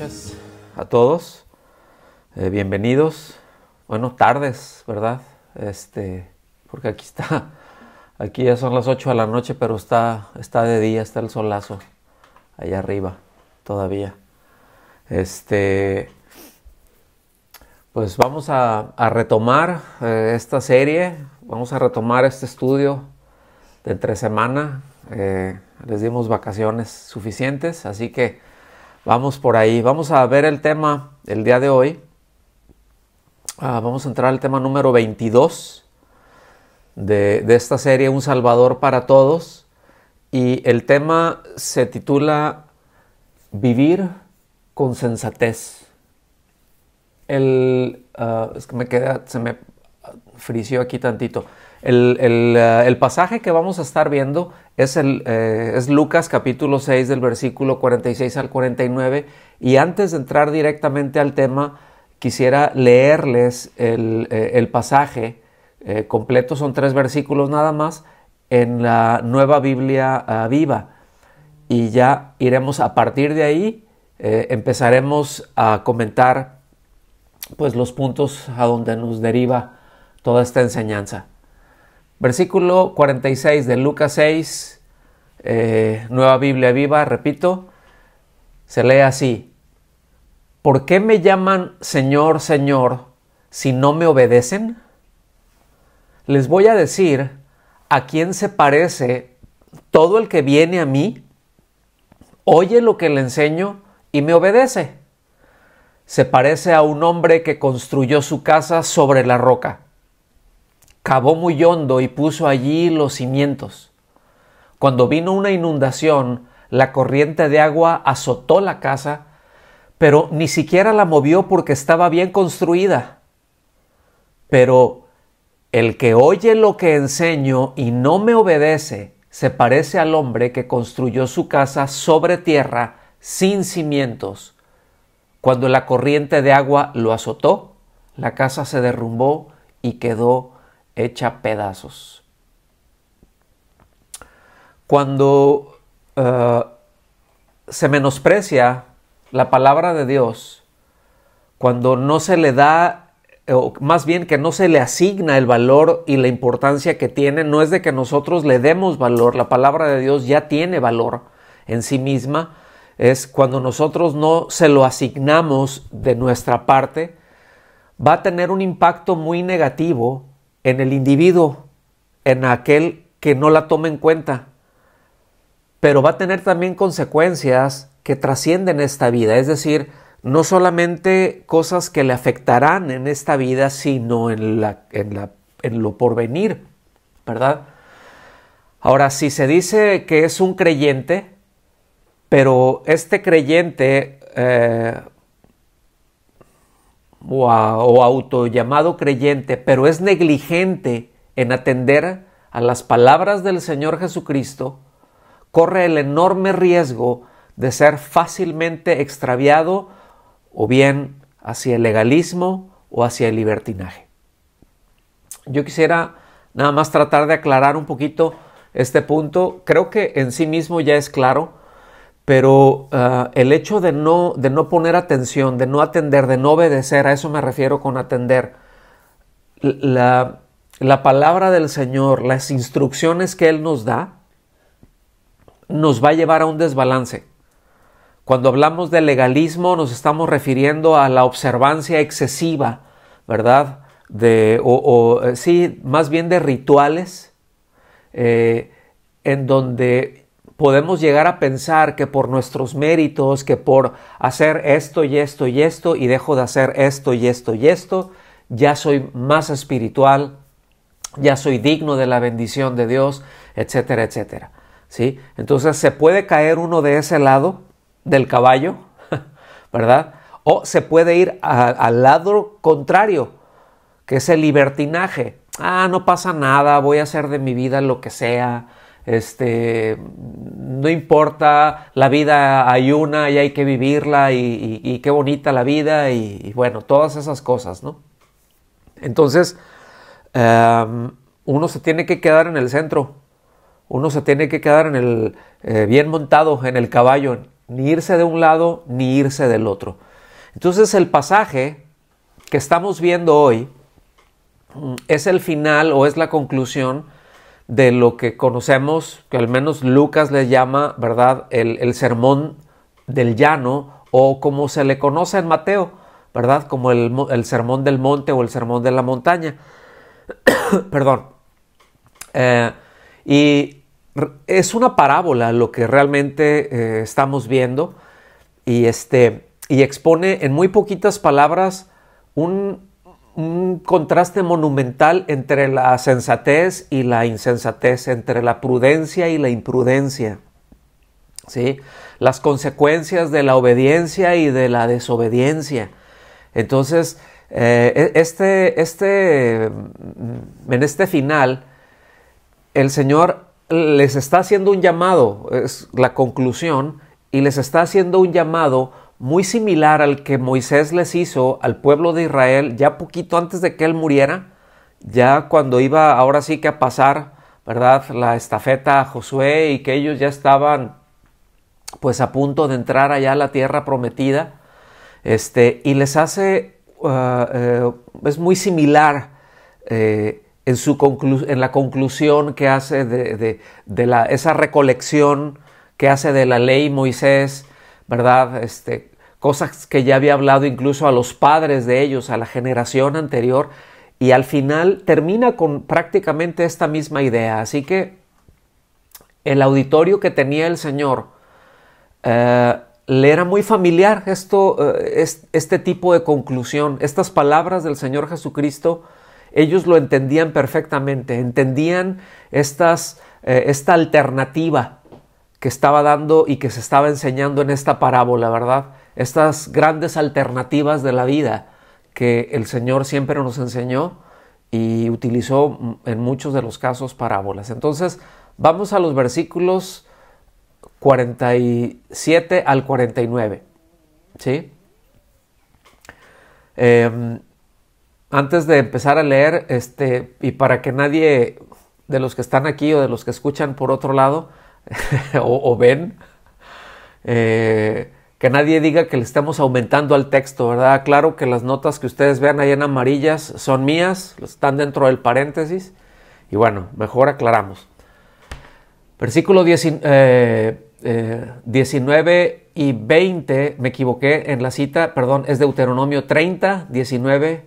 noches a todos. Bienvenidos. Bueno, tardes, ¿verdad? Porque aquí ya son las 8 de la noche, pero está de día, está el solazo allá arriba todavía. Pues vamos a retomar esta serie, vamos a retomar este estudio de entre semana. Les dimos vacaciones suficientes, así que vamos por ahí. Vamos a ver el tema el día de hoy. Vamos a entrar al tema número 22 de esta serie, Un Salvador para Todos. Y el tema se titula Vivir con sensatez. Es que se me frició aquí tantito. El pasaje que vamos a estar viendo es Lucas capítulo 6 del versículo 46 al 49, y antes de entrar directamente al tema quisiera leerles el pasaje completo. Son 3 versículos nada más en la Nueva Biblia Viva, y ya iremos a partir de ahí, empezaremos a comentar pues los puntos a donde nos deriva toda esta enseñanza. Versículo 46 de Lucas 6, Nueva Biblia Viva, repito, se lee así: ¿Por qué me llaman Señor, Señor, si no me obedecen? Les voy a decir a quién se parece todo el que viene a mí, oye lo que le enseño y me obedece. Se parece a un hombre que construyó su casa sobre la roca. Cavó muy hondo y puso allí los cimientos. Cuando vino una inundación, la corriente de agua azotó la casa, pero ni siquiera la movió porque estaba bien construida. Pero el que oye lo que enseño y no me obedece, se parece al hombre que construyó su casa sobre tierra sin cimientos. Cuando la corriente de agua lo azotó, la casa se derrumbó y quedó hecha pedazos. Cuando se menosprecia la palabra de Dios, cuando no se le da, o más bien que no se le asigna el valor y la importancia que tiene, no es de que nosotros le demos valor, la palabra de Dios ya tiene valor en sí misma. Es cuando nosotros no se lo asignamos de nuestra parte, va a tener un impacto muy negativo en el individuo, en aquel que no la tome en cuenta. Pero va a tener también consecuencias que trascienden esta vida, es decir, no solamente cosas que le afectarán en esta vida, sino en lo porvenir, ¿verdad? Ahora, si se dice que es un creyente, pero este creyente o autollamado creyente, pero es negligente en atender a las palabras del Señor Jesucristo, corre el enorme riesgo de ser fácilmente extraviado o bien hacia el legalismo o hacia el libertinaje. Yo quisiera nada más tratar de aclarar un poquito este punto. Creo que en sí mismo ya es claro, pero el hecho de no poner atención, de no atender, de no obedecer, a eso me refiero con atender. La palabra del Señor, las instrucciones que Él nos da, nos va a llevar a un desbalance. Cuando hablamos de legalismo, nos estamos refiriendo a la observancia excesiva, ¿verdad? Sí, más bien de rituales, en donde podemos llegar a pensar que por nuestros méritos, que por hacer esto y esto y esto, y dejo de hacer esto y esto y esto, ya soy más espiritual, ya soy digno de la bendición de Dios, etcétera, etcétera. ¿Sí? Entonces se puede caer uno de ese lado del caballo, ¿verdad? O se puede ir al lado contrario, que es el libertinaje. No pasa nada, voy a hacer de mi vida lo que sea, no importa, la vida hay una y hay que vivirla, y qué bonita la vida, y bueno, todas esas cosas, ¿no? Entonces, uno se tiene que quedar en el centro, uno se tiene que quedar bien montado en el caballo, ni irse de un lado ni irse del otro. Entonces el pasaje que estamos viendo hoy es el final o es la conclusión de lo que conocemos, que al menos Lucas le llama, ¿verdad?, el sermón del llano, o como se le conoce en Mateo, ¿verdad?, como el sermón del monte o el sermón de la montaña. Perdón. Y es una parábola lo que realmente estamos viendo, y expone en muy poquitas palabras un contraste monumental entre la sensatez y la insensatez, entre la prudencia y la imprudencia, ¿sí? Las consecuencias de la obediencia y de la desobediencia. Entonces, en este final, el Señor les está haciendo un llamado, es la conclusión, y les está haciendo un llamado muy similar al que Moisés les hizo al pueblo de Israel ya poquito antes de que él muriera, ya cuando iba ahora sí que a pasar, ¿verdad?, la estafeta a Josué, y que ellos ya estaban pues a punto de entrar allá a la tierra prometida, y les hace, es muy similar en la conclusión que hace de esa recolección que hace de la ley Moisés, ¿verdad? Cosas que ya había hablado incluso a los padres de ellos, a la generación anterior, y al final termina con prácticamente esta misma idea. Así que el auditorio que tenía el Señor le era muy familiar este tipo de conclusión. Estas palabras del Señor Jesucristo, ellos lo entendían perfectamente, entendían esta alternativa que estaba dando y que se estaba enseñando en esta parábola, ¿verdad? Estas grandes alternativas de la vida que el Señor siempre nos enseñó y utilizó en muchos de los casos parábolas. Entonces, vamos a los versículos 47 al 49, ¿sí? Antes de empezar a leer, y para que nadie de los que están aquí o de los que escuchan por otro lado o ven, que nadie diga que le estamos aumentando al texto, ¿verdad? Claro que las notas que ustedes vean ahí en amarillas son mías, están dentro del paréntesis, y bueno, mejor aclaramos. Versículo 19 y 20, me equivoqué en la cita, perdón, es Deuteronomio 30, 19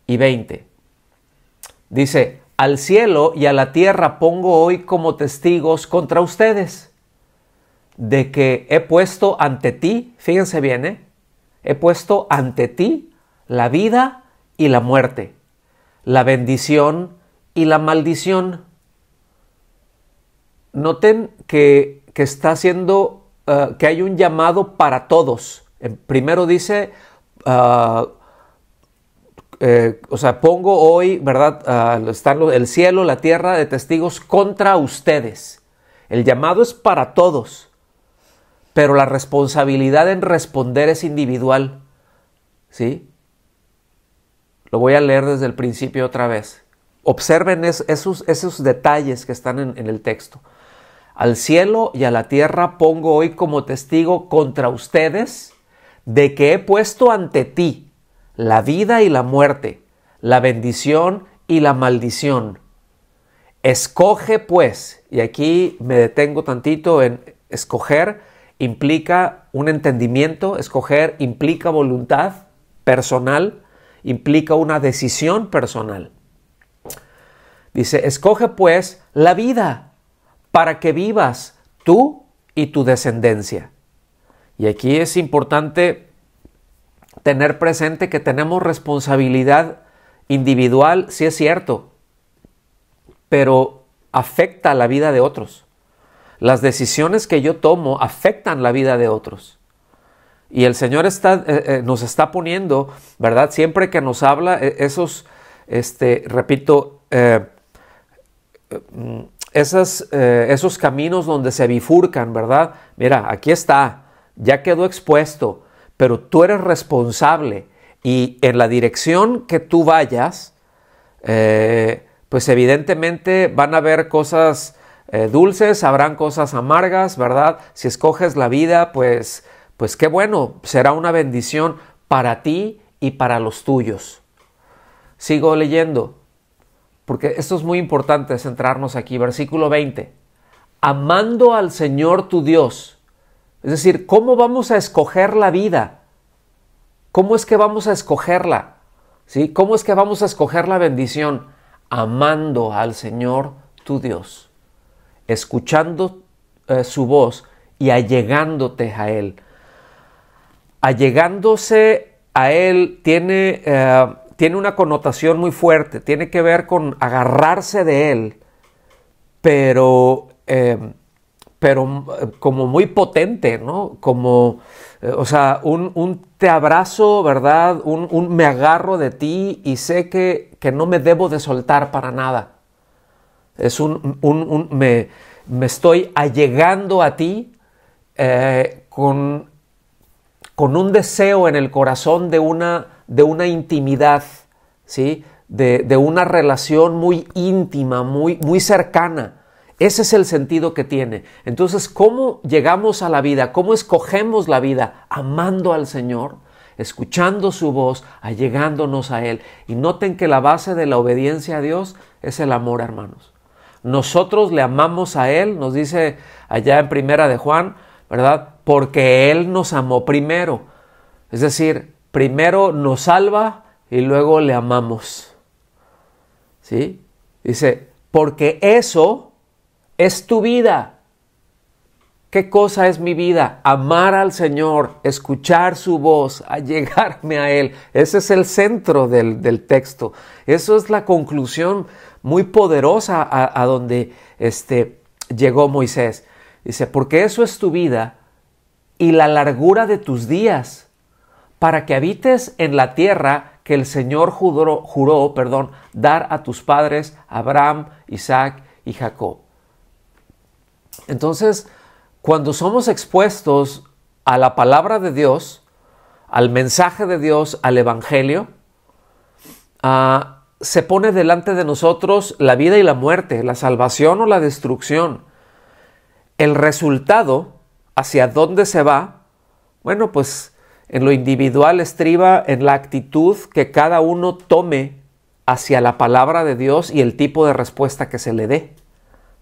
y 20. Dice: al cielo y a la tierra pongo hoy como testigos contra ustedes, de que he puesto ante ti, fíjense bien, he puesto ante ti la vida y la muerte, la bendición y la maldición. Noten que está haciendo, que hay un llamado para todos. Primero dice, pongo hoy, ¿verdad? Están el cielo, la tierra de testigos contra ustedes. El llamado es para todos, pero la responsabilidad en responder es individual, ¿sí? Lo voy a leer desde el principio otra vez. Observen esos detalles que están en el texto. Al cielo y a la tierra pongo hoy como testigo contra ustedes de que he puesto ante ti la vida y la muerte, la bendición y la maldición. Escoge pues, y aquí me detengo tantito en escoger, implica un entendimiento, escoger implica voluntad personal, implica una decisión personal. Dice, escoge pues la vida para que vivas tú y tu descendencia. Y aquí es importante tener presente que tenemos responsabilidad individual, sí es cierto, pero afecta la vida de otros. Las decisiones que yo tomo afectan la vida de otros. Y el Señor nos está poniendo, ¿verdad? Siempre que nos habla, esos caminos donde se bifurcan, ¿verdad? Mira, aquí está, ya quedó expuesto, pero tú eres responsable, y en la dirección que tú vayas, pues evidentemente van a haber cosas dulces, habrán cosas amargas, ¿verdad? Si escoges la vida, pues qué bueno, será una bendición para ti y para los tuyos. Sigo leyendo, porque esto es muy importante centrarnos aquí. Versículo 20. Amando al Señor tu Dios. Es decir, ¿cómo vamos a escoger la vida? ¿Cómo es que vamos a escogerla? ¿Sí? ¿Cómo es que vamos a escoger la bendición? Amando al Señor tu Dios, escuchando su voz y allegándote a Él. Allegándose a Él tiene una connotación muy fuerte, tiene que ver con agarrarse de Él, pero como muy potente, ¿no? Como, o sea, un te abrazo, ¿verdad? Un me agarro de ti y sé que no me debo de soltar para nada. Es me estoy allegando a ti con un deseo en el corazón de una intimidad, ¿sí? De una relación muy íntima, muy cercana. Ese es el sentido que tiene. Entonces, ¿cómo llegamos a la vida? ¿Cómo escogemos la vida? Amando al Señor, escuchando su voz, allegándonos a Él. Y noten que la base de la obediencia a Dios es el amor, hermanos. Nosotros le amamos a Él, nos dice allá en Primera de Juan, ¿verdad? Porque Él nos amó primero. Es decir, primero nos salva y luego le amamos. ¿Sí? Dice, porque eso es tu vida. ¿Qué cosa es mi vida? Amar al Señor, escuchar su voz, allegarme a Él. Ese es el centro del texto. Eso es la conclusión muy poderosa a donde llegó Moisés. Dice, porque eso es tu vida y la largura de tus días, para que habites en la tierra que el Señor juró, dar a tus padres, Abraham, Isaac y Jacob. Entonces, cuando somos expuestos a la palabra de Dios, al mensaje de Dios, al evangelio, se pone delante de nosotros la vida y la muerte, la salvación o la destrucción. El resultado, hacia dónde se va, bueno, pues en lo individual estriba en la actitud que cada uno tome hacia la palabra de Dios y el tipo de respuesta que se le dé,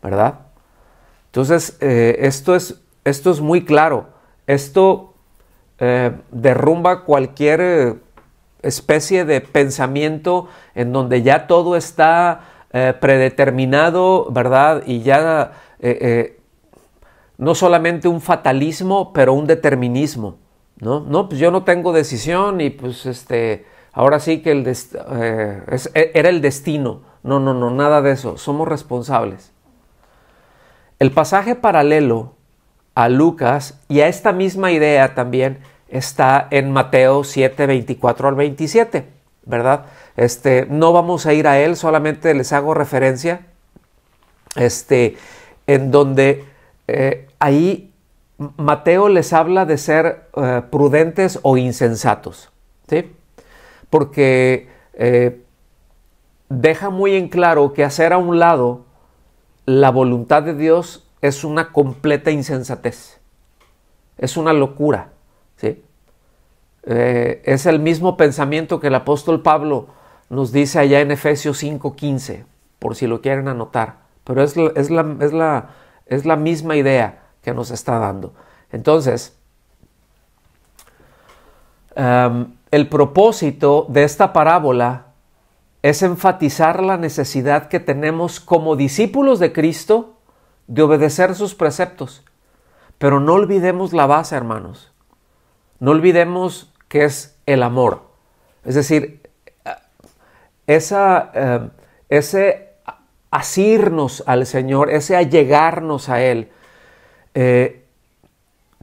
¿verdad? Entonces, esto es muy claro. Esto derrumba cualquier especie de pensamiento en donde ya todo está predeterminado, ¿verdad? Y ya no solamente un fatalismo, pero un determinismo, ¿no? No, pues yo no tengo decisión y pues ahora sí que era el destino. No, nada de eso. Somos responsables. El pasaje paralelo a Lucas y a esta misma idea también está en Mateo 7, 24 al 27, ¿verdad? No vamos a ir a él, solamente les hago referencia, en donde ahí Mateo les habla de ser prudentes o insensatos, ¿sí? Porque deja muy en claro que hacer a un lado la voluntad de Dios es una completa insensatez, es una locura, ¿sí? Es el mismo pensamiento que el apóstol Pablo nos dice allá en Efesios 5:15, por si lo quieren anotar, pero es la misma idea que nos está dando. Entonces, el propósito de esta parábola es enfatizar la necesidad que tenemos como discípulos de Cristo de obedecer sus preceptos. Pero no olvidemos la base, hermanos. No olvidemos que es el amor. Es decir, ese asirnos al Señor, ese allegarnos a Él,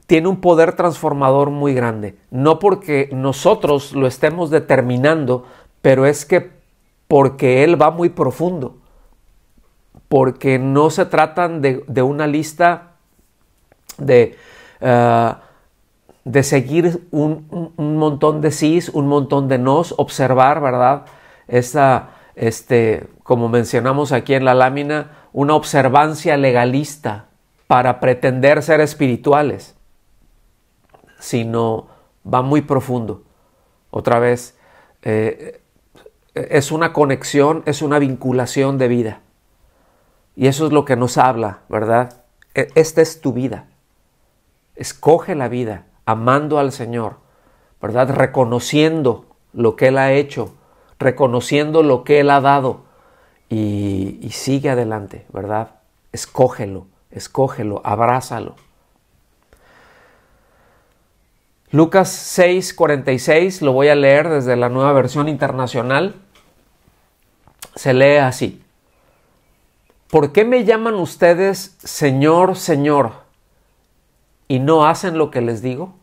tiene un poder transformador muy grande. No porque nosotros lo estemos determinando, pero es que porque Él va muy profundo, porque no se tratan de una lista de seguir un montón de sís, un montón de nos, observar, ¿verdad? Como mencionamos aquí en la lámina, una observancia legalista para pretender ser espirituales, sino va muy profundo. Otra vez, es una conexión, es una vinculación de vida. Y eso es lo que nos habla, ¿verdad? Esta es tu vida. Escoge la vida, amando al Señor, ¿verdad? Reconociendo lo que Él ha hecho, reconociendo lo que Él ha dado y sigue adelante, ¿verdad? Escógelo, abrázalo. Lucas 6:46, lo voy a leer desde la Nueva Versión Internacional. Se lee así. ¿Por qué me llaman ustedes Señor, Señor, y no hacen lo que les digo?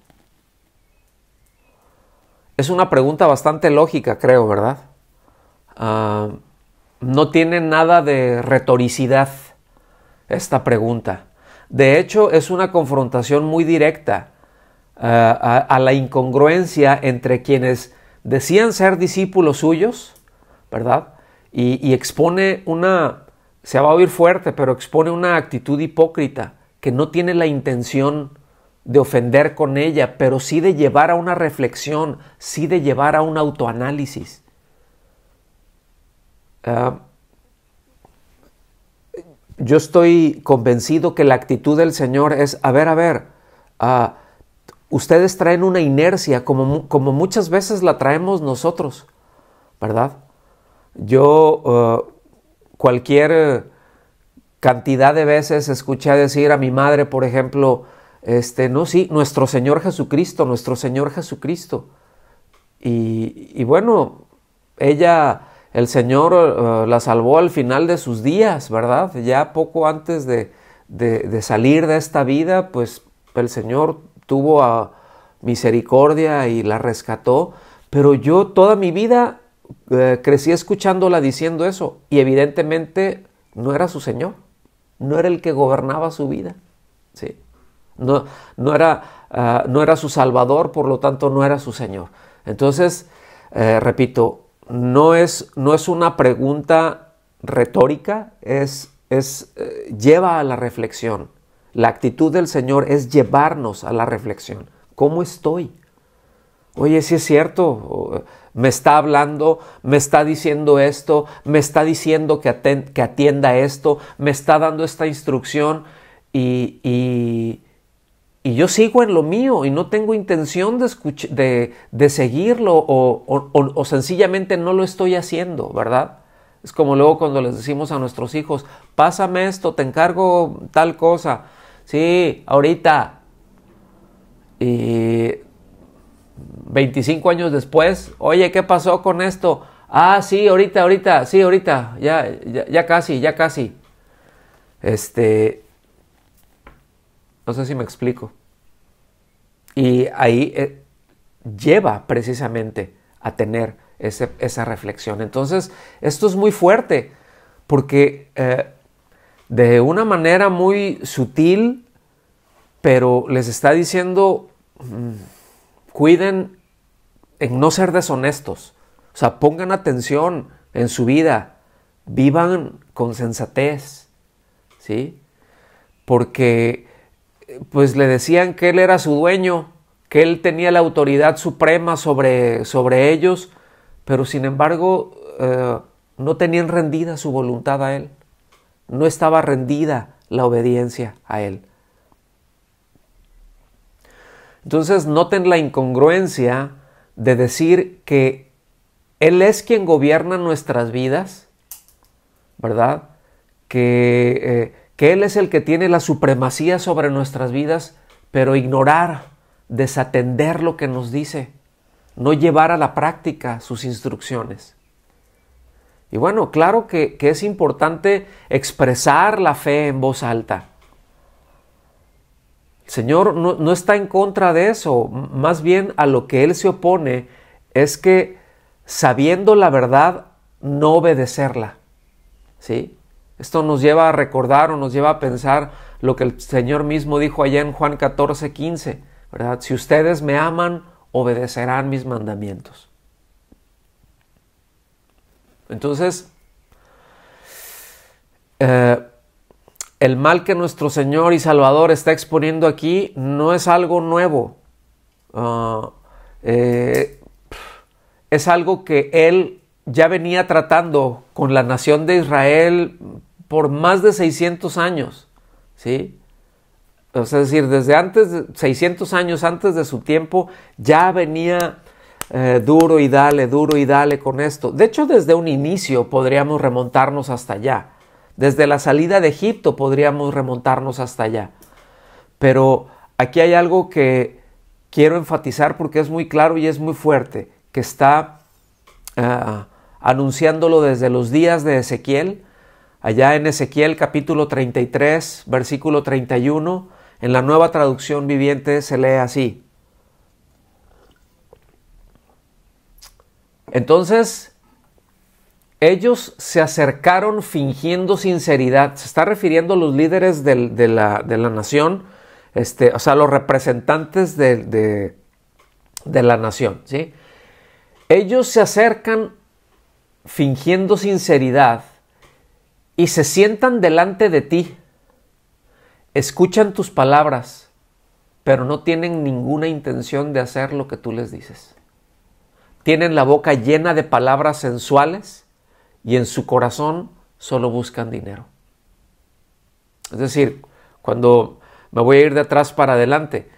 Es una pregunta bastante lógica, creo, ¿verdad? No tiene nada de retoricidad esta pregunta. De hecho, es una confrontación muy directa a la incongruencia entre quienes decían ser discípulos suyos, ¿verdad? Y expone se va a oír fuerte, pero expone una actitud hipócrita que no tiene la intención de ofender con ella, pero sí de llevar a una reflexión, sí de llevar a un autoanálisis. Yo estoy convencido que la actitud del Señor es, a ver, ustedes traen una inercia como muchas veces la traemos nosotros, ¿verdad? Yo cualquier cantidad de veces escuché decir a mi madre, por ejemplo, no, sí, nuestro Señor Jesucristo. Y bueno, el Señor la salvó al final de sus días, ¿verdad? Ya poco antes de salir de esta vida, pues el Señor tuvo misericordia y la rescató, pero yo toda mi vida crecí escuchándola diciendo eso, y evidentemente no era su Señor, no era el que gobernaba su vida, ¿sí? No era su Salvador, por lo tanto no era su Señor. Entonces, repito, no es una pregunta retórica, lleva a la reflexión. La actitud del Señor es llevarnos a la reflexión. ¿Cómo estoy? Oye, sí es cierto, me está hablando, me está diciendo esto, me está diciendo que atienda esto, me está dando esta instrucción y yo sigo en lo mío y no tengo intención de seguirlo o sencillamente no lo estoy haciendo, ¿verdad? Es como luego cuando les decimos a nuestros hijos, pásame esto, te encargo tal cosa. Sí, ahorita. Y 25 años después, oye, ¿qué pasó con esto? Ah, sí, ahorita, ya casi. No sé si me explico. Y ahí lleva precisamente a tener esa reflexión. Entonces, esto es muy fuerte porque de una manera muy sutil, pero les está diciendo, cuiden en no ser deshonestos. O sea, pongan atención en su vida, vivan con sensatez, ¿sí? Porque pues le decían que él era su dueño, que él tenía la autoridad suprema sobre ellos, pero sin embargo no tenían rendida su voluntad a él, no estaba rendida la obediencia a él. Entonces noten la incongruencia de decir que Él es quien gobierna nuestras vidas, ¿verdad? Que Él es el que tiene la supremacía sobre nuestras vidas, pero ignorar, desatender lo que nos dice, no llevar a la práctica sus instrucciones. Y bueno, claro que es importante expresar la fe en voz alta. El Señor no está en contra de eso, más bien a lo que Él se opone es que sabiendo la verdad, no obedecerla, ¿sí? Esto nos lleva a recordar o nos lleva a pensar lo que el Señor mismo dijo allá en Juan 14:15, ¿verdad? Si ustedes me aman, obedecerán mis mandamientos. Entonces, el mal que nuestro Señor y Salvador está exponiendo aquí no es algo nuevo. Es algo que Él ya venía tratando con la nación de Israel por más de 600 años, ¿sí? O sea, es decir, desde antes de 600 años antes de su tiempo, ya venía duro y dale con esto. De hecho, desde un inicio podríamos remontarnos hasta allá. Desde la salida de Egipto podríamos remontarnos hasta allá. Pero aquí hay algo que quiero enfatizar porque es muy claro y es muy fuerte, que está anunciándolo desde los días de Ezequiel. Allá en Ezequiel capítulo 33, versículo 31, en la Nueva Traducción Viviente se lee así. Entonces, ellos se acercaron fingiendo sinceridad. Se está refiriendo a los líderes de la nación, o sea, los representantes de la nación, ¿sí? Ellos se acercan fingiendo sinceridad y se sientan delante de ti. Escuchan tus palabras, pero no tienen ninguna intención de hacer lo que tú les dices. Tienen la boca llena de palabras sensuales y en su corazón solo buscan dinero. Es decir, cuando me voy a ir de atrás para adelante,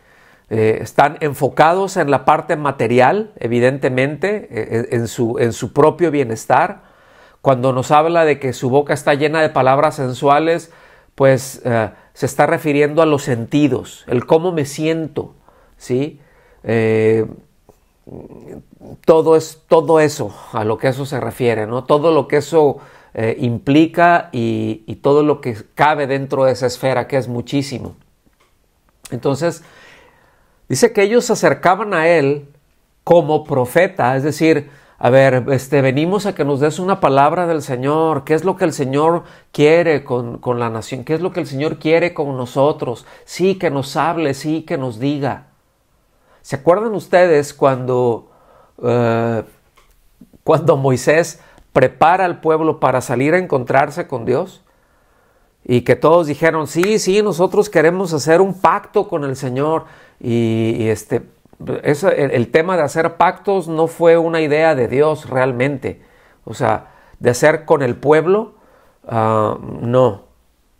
están enfocados en la parte material, evidentemente, en su propio bienestar. Cuando nos habla de que su boca está llena de palabras sensuales, pues se está refiriendo a los sentidos, el cómo me siento, ¿sí? Todo eso, a lo que eso se refiere, ¿no? Todo lo que eso implica y todo lo que cabe dentro de esa esfera, que es muchísimo. Entonces, dice que ellos se acercaban a él como profeta, es decir, a ver, venimos a que nos des una palabra del Señor. ¿Qué es lo que el Señor quiere con la nación? ¿Qué es lo que el Señor quiere con nosotros? Sí, que nos hable, sí, que nos diga. ¿Se acuerdan ustedes cuando Moisés prepara al pueblo para salir a encontrarse con Dios? Y que todos dijeron, sí, nosotros queremos hacer un pacto con el Señor. El tema de hacer pactos no fue una idea de Dios realmente. O sea, de hacer con el pueblo, no.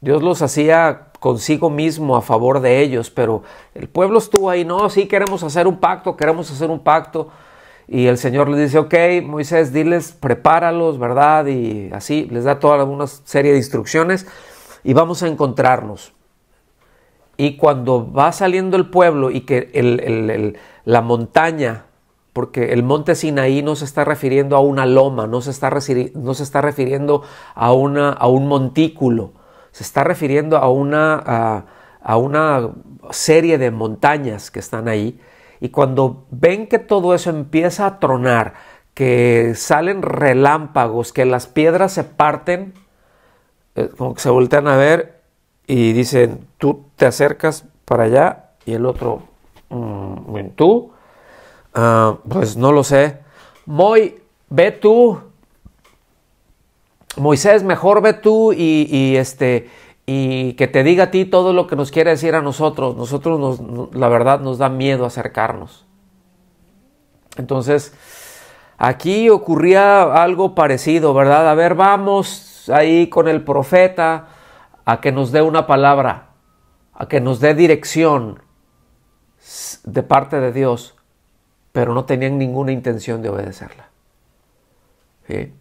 Dios los hacía consigo mismo a favor de ellos, pero el pueblo estuvo ahí, no, sí, queremos hacer un pacto. Y el Señor les dice, ok, Moisés, diles, prepáralos, ¿verdad? Y así les da toda una serie de instrucciones y vamos a encontrarnos. Y cuando va saliendo el pueblo y que la montaña, porque el monte Sinaí no se está refiriendo a una loma, no se está refiriendo a un montículo, se está refiriendo a una serie de montañas que están ahí. Y cuando ven que todo eso empieza a tronar, que salen relámpagos, que las piedras se parten, como que se voltean a ver y dicen, tú te acercas para allá y el otro, tú, pues no lo sé. Ve tú. Moisés, mejor ve tú y que te diga a ti todo lo que nos quiere decir a nosotros. La verdad nos da miedo acercarnos. Entonces, aquí ocurría algo parecido, ¿verdad? A ver, vamos ahí con el profeta a que nos dé una palabra, a que nos dé dirección de parte de Dios, pero no tenían ninguna intención de obedecerla. ¿Sí?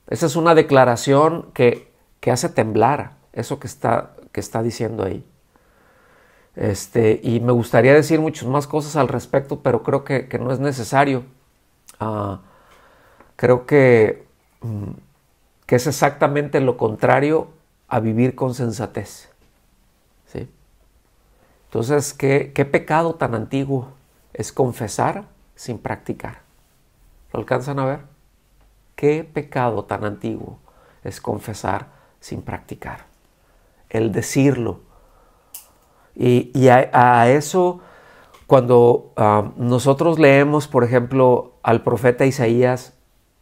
Esa es una declaración que hace temblar eso que está diciendo ahí. Y me gustaría decir muchas más cosas al respecto, pero creo que no es necesario. Creo que es exactamente lo contrario a vivir con sensatez. ¿Sí? Entonces, ¿qué pecado tan antiguo es confesar sin practicar? ¿Lo alcanzan a ver? ¿Qué pecado tan antiguo es confesar sin practicar? El decirlo. Y a eso, cuando nosotros leemos, por ejemplo, al profeta Isaías,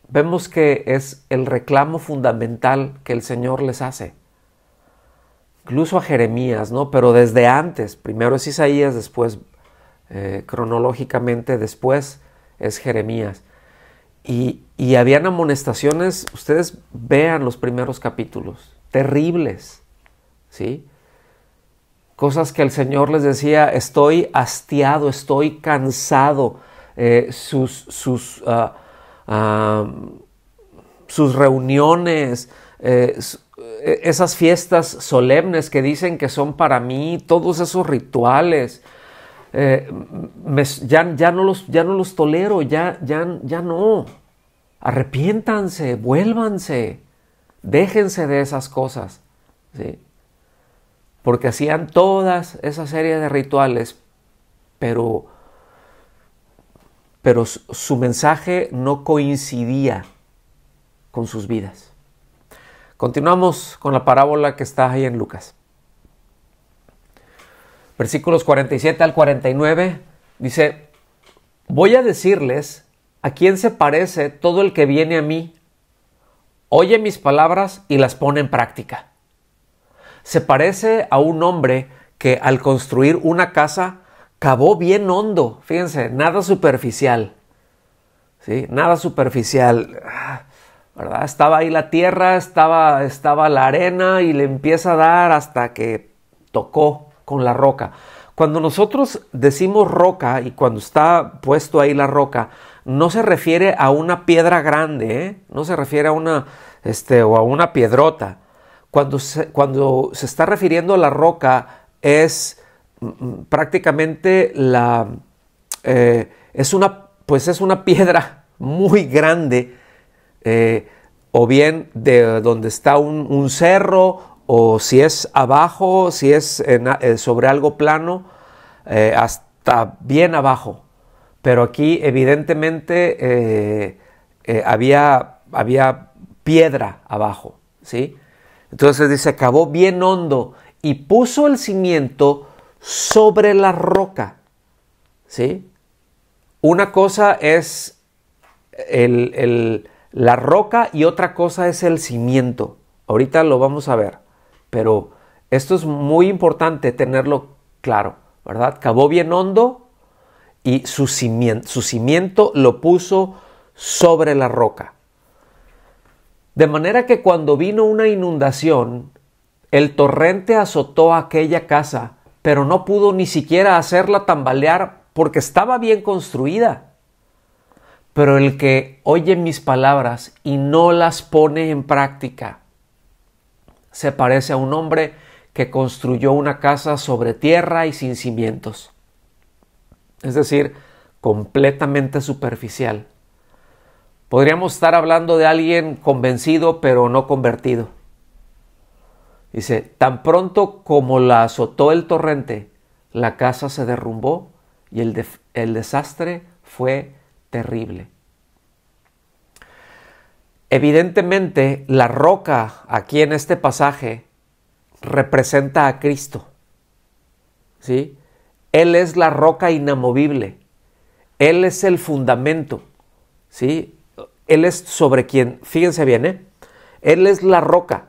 vemos que es el reclamo fundamental que el Señor les hace. incluso a Jeremías, ¿no? Pero desde antes, primero es Isaías, después cronológicamente, después es Jeremías. Y habían amonestaciones, ustedes vean los primeros capítulos, terribles, ¿sí? Cosas que el Señor les decía: estoy hastiado, estoy cansado. Sus reuniones, esas fiestas solemnes que dicen que son para mí, todos esos rituales, ya no los tolero, ya no. Arrepiéntanse, vuélvanse, déjense de esas cosas, ¿sí? Porque hacían todas esa serie de rituales, pero su mensaje no coincidía con sus vidas. Continuamos con la parábola que está ahí en Lucas. Versículos 47 al 49 dice: voy a decirles a quién se parece todo el que viene a mí, oye mis palabras y las pone en práctica. Se parece a un hombre que al construir una casa cavó bien hondo, fíjense, nada superficial, ¿sí? Nada superficial, ¿verdad? Estaba ahí la tierra, estaba la arena y le empieza a dar hasta que tocó con la roca. Cuando nosotros decimos roca y cuando está puesto ahí la roca, no se refiere a una piedra grande, ¿eh? No se refiere a una o a una piedrota. Cuando se está refiriendo a la roca es prácticamente es una piedra muy grande, o bien de donde está un cerro, o si es abajo, si es sobre algo plano, hasta bien abajo. Pero aquí evidentemente había piedra abajo, ¿sí? Entonces dice: cavó bien hondo y puso el cimiento sobre la roca, ¿sí? Una cosa es la roca y otra cosa es el cimiento. Ahorita lo vamos a ver, pero esto es muy importante tenerlo claro, ¿verdad? Cavó bien hondo y su cimiento lo puso sobre la roca. De manera que cuando vino una inundación, el torrente azotó aquella casa, pero no pudo ni siquiera hacerla tambalear porque estaba bien construida. Pero el que oye mis palabras y no las pone en práctica, se parece a un hombre que construyó una casa sobre tierra y sin cimientos. Es decir, completamente superficial. Podríamos estar hablando de alguien convencido pero no convertido. Dice: tan pronto como la azotó el torrente, la casa se derrumbó y el desastre fue terrible. Evidentemente, la roca aquí en este pasaje representa a Cristo, ¿sí? Él es la roca inamovible. Él es el fundamento, ¿sí? Él es sobre quien, fíjense bien, Él es la roca.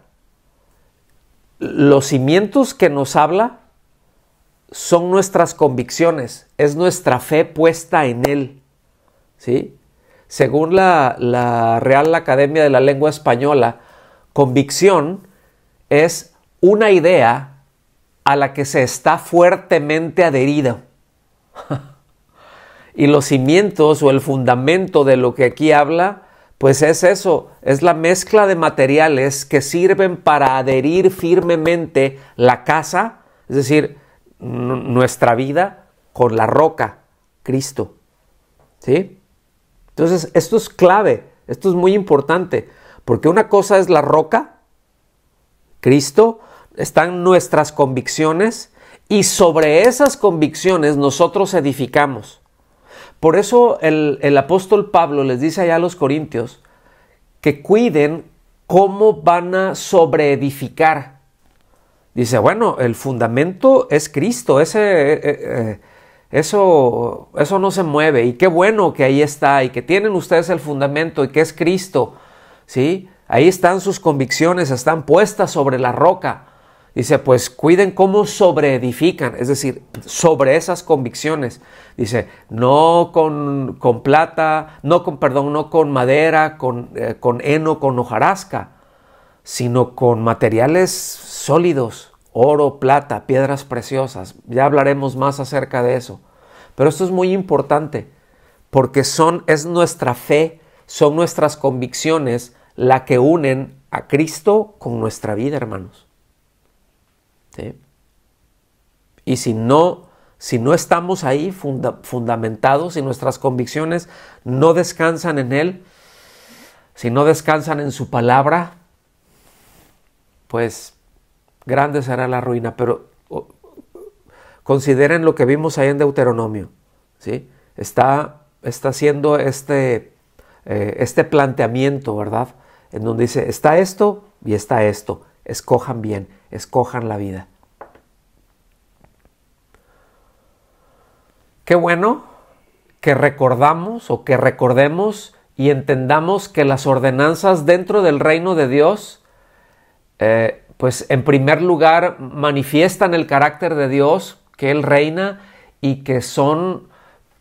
Los cimientos que nos habla son nuestras convicciones, es nuestra fe puesta en Él, ¿sí? Según la Real Academia de la Lengua Española, convicción es una idea a la que se está fuertemente adherido. Y los cimientos o el fundamento de lo que aquí habla, pues es eso, es la mezcla de materiales que sirven para adherir firmemente la casa, es decir, nuestra vida, con la roca, Cristo, ¿sí? Entonces, esto es clave, esto es muy importante, porque una cosa es la roca, Cristo, están nuestras convicciones, y sobre esas convicciones nosotros edificamos. Por eso el apóstol Pablo les dice allá a los Corintios que cuiden cómo van a sobreedificar. Dice, bueno, el fundamento es Cristo, eso no se mueve, y qué bueno que ahí está, y que tienen ustedes el fundamento, y que es Cristo, ¿sí? Ahí están sus convicciones, están puestas sobre la roca. Dice, pues cuiden cómo sobreedifican, es decir, sobre esas convicciones. Dice, no con plata, no con madera, con heno, con hojarasca, sino con materiales sólidos, oro, plata, piedras preciosas. Ya hablaremos más acerca de eso. Pero esto es muy importante, porque es nuestra fe, son nuestras convicciones la que unen a Cristo con nuestra vida, hermanos. ¿Sí? Y si no estamos ahí fundamentados, si nuestras convicciones no descansan en Él, si no descansan en su palabra, pues grande será la ruina. Pero consideren lo que vimos ahí en Deuteronomio, ¿sí? Está haciendo este planteamiento, ¿verdad? En donde dice, está esto y está esto. Escojan bien, escojan la vida. Qué bueno que recordamos o que recordemos y entendamos que las ordenanzas dentro del reino de Dios, pues en primer lugar manifiestan el carácter de Dios, que Él reina y que son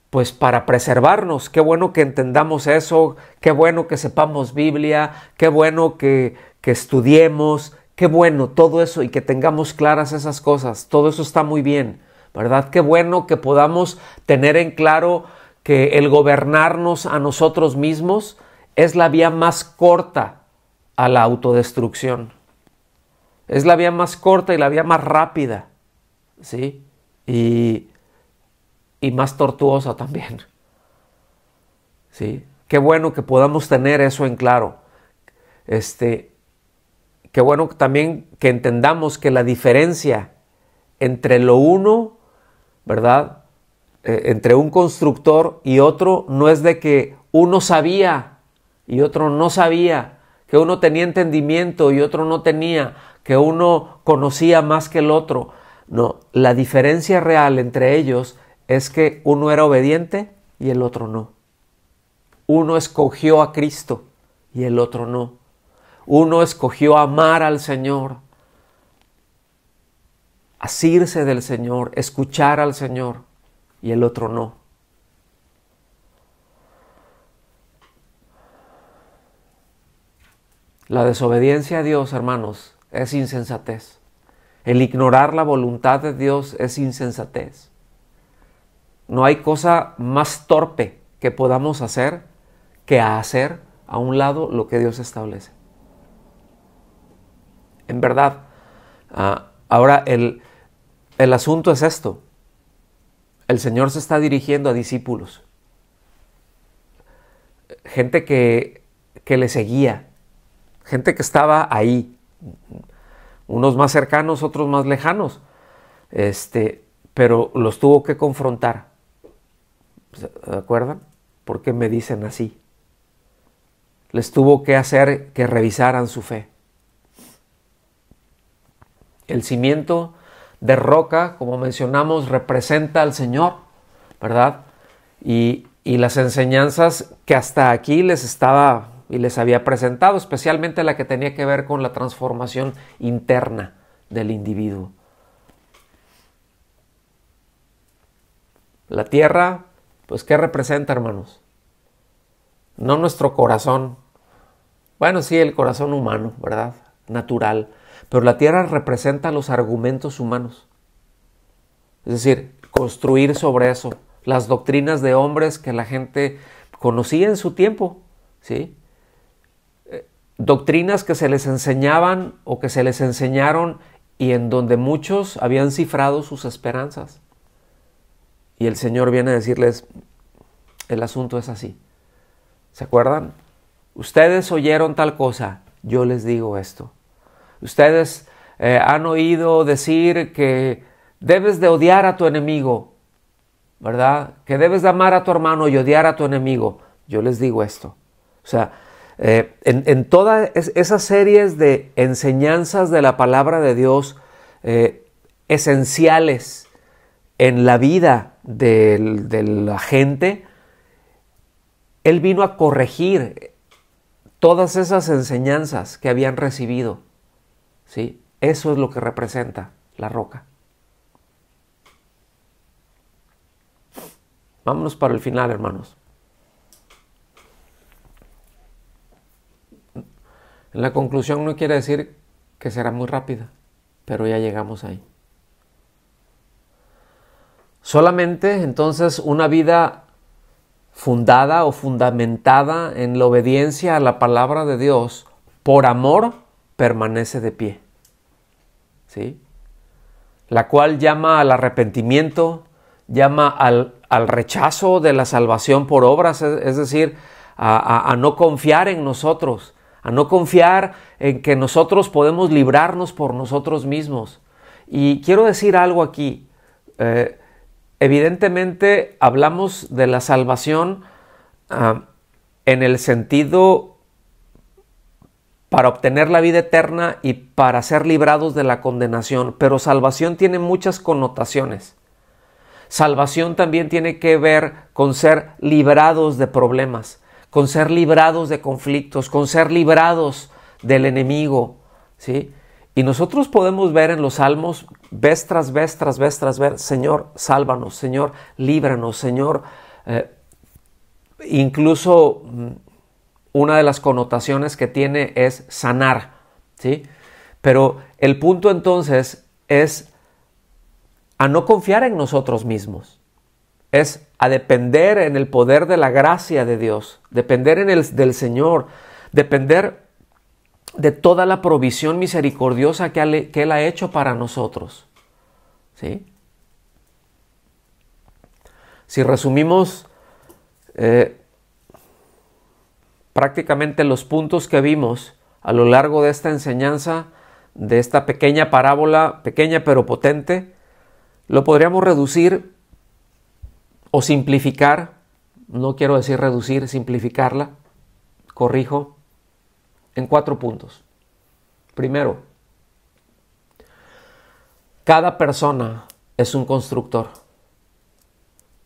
pues para preservarnos. Qué bueno que entendamos eso, qué bueno que sepamos Biblia, qué bueno que estudiemos, qué bueno todo eso y que tengamos claras esas cosas. Todo eso está muy bien, ¿verdad? Qué bueno que podamos tener en claro que el gobernarnos a nosotros mismos es la vía más corta a la autodestrucción. Es la vía más corta y la vía más rápida, ¿sí? Y más tortuosa también, ¿sí? Qué bueno que podamos tener eso en claro. Qué bueno también que entendamos que la diferencia entre lo uno, ¿verdad? Entre un constructor y otro no es de que uno sabía y otro no sabía, que uno tenía entendimiento y otro no tenía, que uno conocía más que el otro. No, la diferencia real entre ellos es que uno era obediente y el otro no. Uno escogió a Cristo y el otro no. Uno escogió amar al Señor, asirse del Señor, escuchar al Señor y el otro no. La desobediencia a Dios, hermanos, es insensatez. El ignorar la voluntad de Dios es insensatez. No hay cosa más torpe que podamos hacer que hacer a un lado lo que Dios establece. En verdad, ahora el asunto es esto. El Señor se está dirigiendo a discípulos. Gente que le seguía. Gente que estaba ahí. Unos más cercanos, otros más lejanos. Pero los tuvo que confrontar. ¿Se acuerdan? ¿Por qué me dicen así? Les tuvo que hacer que revisaran su fe. El cimiento de roca, como mencionamos, representa al Señor, ¿verdad? Y las enseñanzas que hasta aquí les había presentado, especialmente la que tenía que ver con la transformación interna del individuo. La tierra, pues, ¿qué representa, hermanos? No nuestro corazón. Bueno, sí, el corazón humano, ¿verdad? Natural. Pero la tierra representa los argumentos humanos. Es decir, construir sobre eso. Las doctrinas de hombres que la gente conocía en su tiempo, ¿sí? Doctrinas que se les enseñaban o que se les enseñaron y en donde muchos habían cifrado sus esperanzas. Y el Señor viene a decirles, el asunto es así. ¿Se acuerdan? Ustedes oyeron tal cosa, yo les digo esto. Ustedes han oído decir que debes de odiar a tu enemigo, ¿verdad? Que debes de amar a tu hermano y odiar a tu enemigo. Yo les digo esto. O sea, en todas esas series de enseñanzas de la palabra de Dios esenciales en la vida de la gente, Él vino a corregir todas esas enseñanzas que habían recibido, ¿sí? Eso es lo que representa la roca. Vámonos para el final, hermanos. En la conclusión no quiere decir que será muy rápida, pero ya llegamos ahí. Solamente entonces una vida fundada o fundamentada en la obediencia a la palabra de Dios por amor permanece de pie, ¿sí? La cual llama al arrepentimiento, llama al rechazo de la salvación por obras, es decir, a no confiar en nosotros, a no confiar en que nosotros podemos librarnos por nosotros mismos. Y quiero decir algo aquí. Evidentemente hablamos de la salvación en el sentido para obtener la vida eterna y para ser librados de la condenación, pero salvación tiene muchas connotaciones. Salvación también tiene que ver con ser librados de problemas, con ser librados de conflictos, con ser librados del enemigo, ¿sí? Y nosotros podemos ver en los salmos, vez tras vez, Señor, sálvanos, Señor, líbranos, Señor. Incluso una de las connotaciones que tiene es sanar, ¿sí? Pero el punto entonces es a no confiar en nosotros mismos, es a depender en el poder de la gracia de Dios, depender del Señor, depender de toda la provisión misericordiosa que Él ha hecho para nosotros, ¿sí? Si resumimos prácticamente los puntos que vimos a lo largo de esta enseñanza, de esta pequeña parábola, pequeña pero potente, lo podríamos reducir o simplificar, no quiero decir reducir, simplificarla, corrijo, en 4 puntos. Primero, cada persona es un constructor,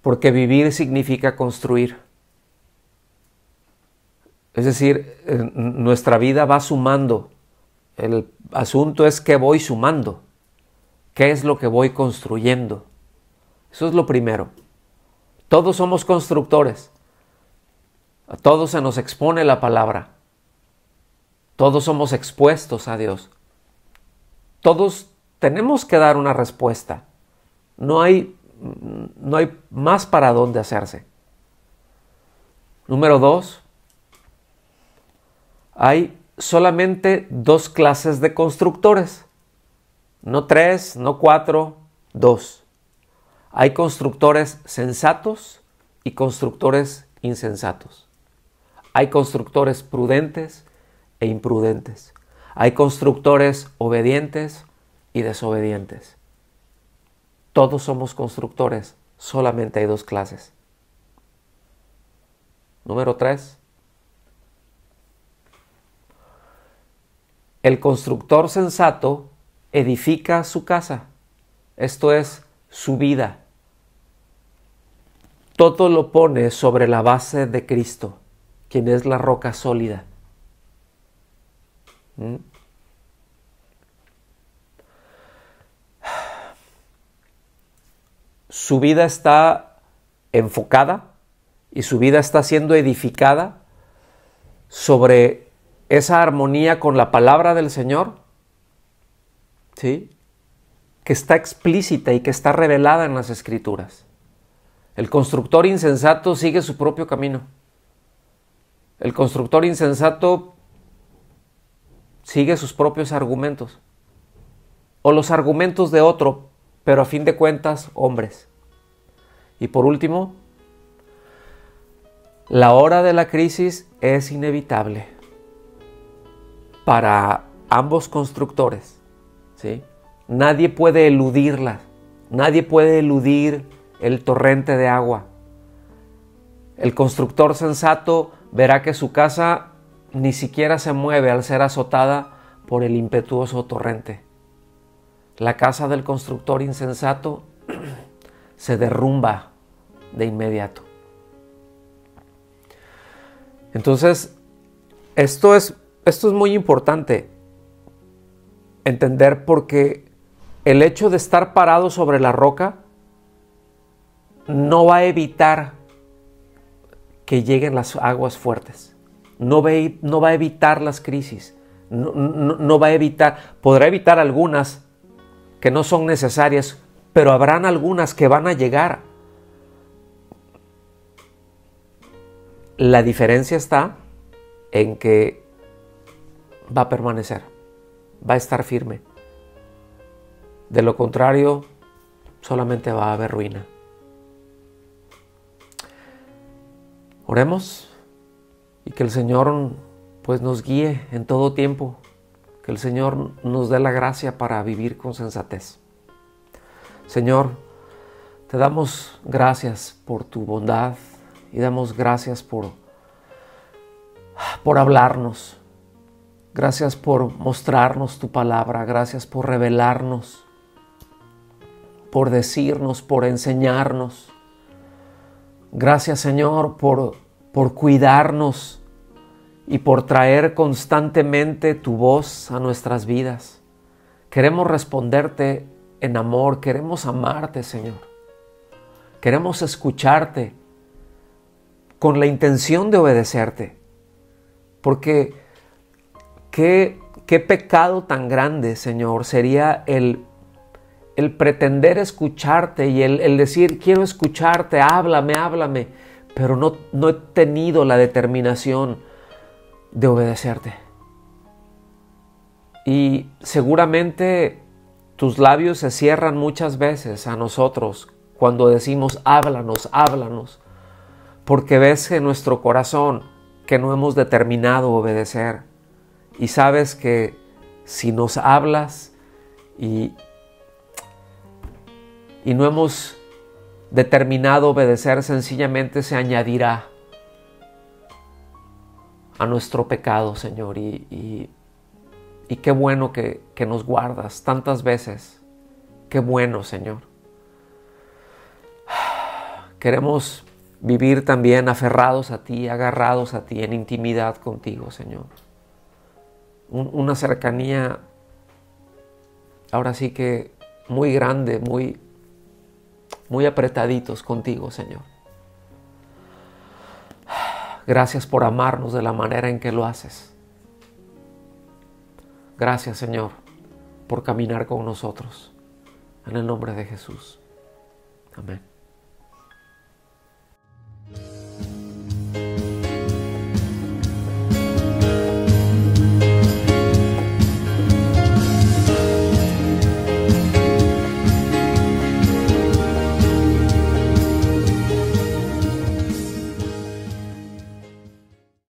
porque vivir significa construir. Es decir, nuestra vida va sumando. El asunto es qué voy sumando, qué es lo que voy construyendo. Eso es lo primero. Todos somos constructores. A todos se nos expone la palabra. Todos somos expuestos a Dios. Todos tenemos que dar una respuesta. No hay más para dónde hacerse. Número 2. Hay solamente 2 clases de constructores. No 3, no 4, 2. Hay constructores sensatos y constructores insensatos. Hay constructores prudentes e imprudentes. Hay constructores obedientes y desobedientes. Todos somos constructores, solamente hay 2 clases. Número 3. El constructor sensato edifica su casa, esto es, su vida. Todo lo pone sobre la base de Cristo, quien es la roca sólida. Su vida está enfocada y su vida está siendo edificada sobre esa armonía con la palabra del Señor, ¿sí? Que está explícita y que está revelada en las Escrituras. El constructor insensato sigue su propio camino. El constructor insensato sigue sus propios argumentos o los argumentos de otro, pero a fin de cuentas, hombres. Y por último, la hora de la crisis es inevitable para ambos constructores, ¿sí? Nadie puede eludirla, nadie puede eludir el torrente de agua. El constructor sensato verá que su casa ni siquiera se mueve al ser azotada por el impetuoso torrente. La casa del constructor insensato se derrumba de inmediato. Entonces, esto es muy importante. entender porque el hecho de estar parado sobre la roca no va a evitar que lleguen las aguas fuertes. No va a evitar las crisis. No va a evitar, podrá evitar algunas que no son necesarias, pero habrán algunas que van a llegar. La diferencia está en que va a permanecer, va a estar firme. De lo contrario, solamente va a haber ruina. Oremos y que el Señor pues nos guíe en todo tiempo, que el Señor nos dé la gracia para vivir con sensatez. Señor, te damos gracias por tu bondad y damos gracias por hablarnos. Gracias por mostrarnos tu palabra, gracias por revelarnos, por decirnos, por enseñarnos. Gracias, Señor, por cuidarnos y por traer constantemente tu voz a nuestras vidas. Queremos responderte en amor, queremos amarte, Señor. Queremos escucharte con la intención de obedecerte. Porque qué pecado tan grande, Señor, sería el pretender escucharte y el decir, quiero escucharte, háblame, pero no he tenido la determinación de obedecerte. Y seguramente tus labios se cierran muchas veces a nosotros cuando decimos, háblanos, porque ves en nuestro corazón que no hemos determinado obedecer. Y sabes que si nos hablas y no hemos determinado obedecer, sencillamente se añadirá a nuestro pecado, Señor. Y qué bueno que nos guardas tantas veces. Qué bueno, Señor. Queremos vivir también aferrados a ti, agarrados a ti, en intimidad contigo, Señor. Una cercanía, ahora sí que muy grande, muy apretaditos contigo, Señor. Gracias por amarnos de la manera en que lo haces. Gracias, Señor, por caminar con nosotros. En el nombre de Jesús. Amén.